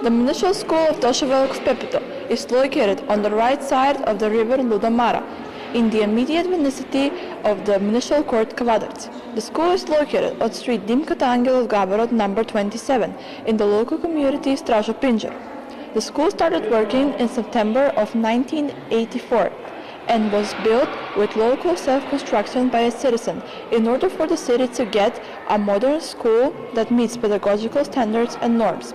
The Municipal School of Toša Velikov Pepito is located on the right side of the river Ludamara, in the immediate vicinity of the Municipal Court Kavadarci. The school is located on Street Dimka Angelov Gabarod number 27 in the local community Straža Pinjar. The school started working in September of 1984 and was built with local self-construction by a citizen in order for the city to get a modern school that meets pedagogical standards and norms.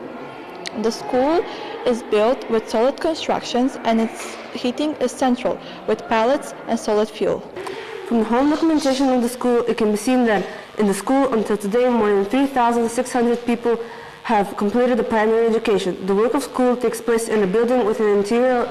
The school is built with solid constructions and its heating is central with pellets and solid fuel. From the whole documentation of the school, it can be seen that in the school until today more than 3,600 people have completed the primary education. The work of school takes place in a building with an interior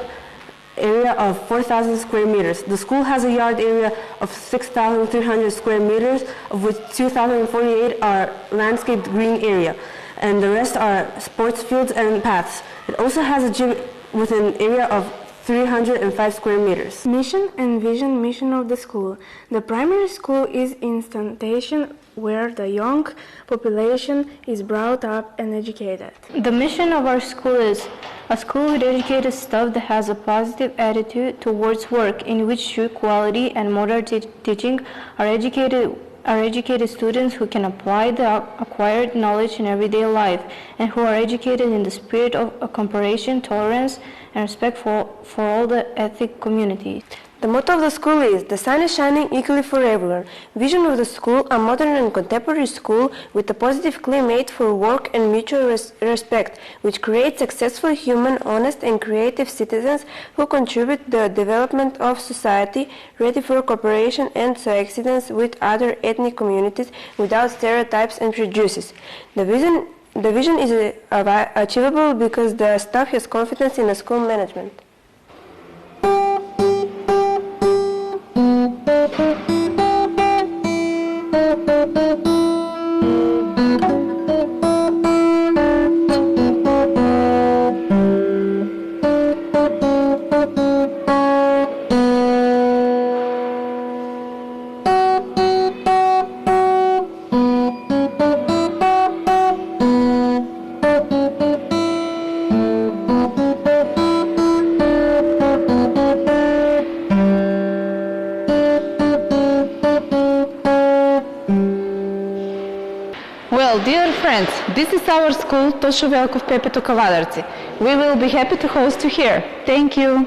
area of 4,000 square meters. The school has a yard area of 6,300 square meters, of which 2,048 are landscaped green area, and the rest are sports fields and paths. It also has a gym with an area of 305 square meters. Mission and mission of the school. The primary school is institution where the young population is brought up and educated. The mission of our school is a school with educated staff that has a positive attitude towards work, in which through quality and modern teaching are educated students who can apply the acquired knowledge in everyday life and who are educated in the spirit of cooperation, tolerance, and respect for all the ethnic communities. The motto of the school is, "The sun is shining equally for everyone." Vision of the school, a modern and contemporary school with a positive climate for work and mutual respect, which creates successful human, honest and creative citizens who contribute to the development of society, ready for cooperation and coexistence with other ethnic communities without stereotypes and prejudices. The vision is achievable because the staff has confidence in the school management. Well, dear friends, this is our school, Toša Velikov Pepito Kavadarci. We will be happy to host you here. Thank you.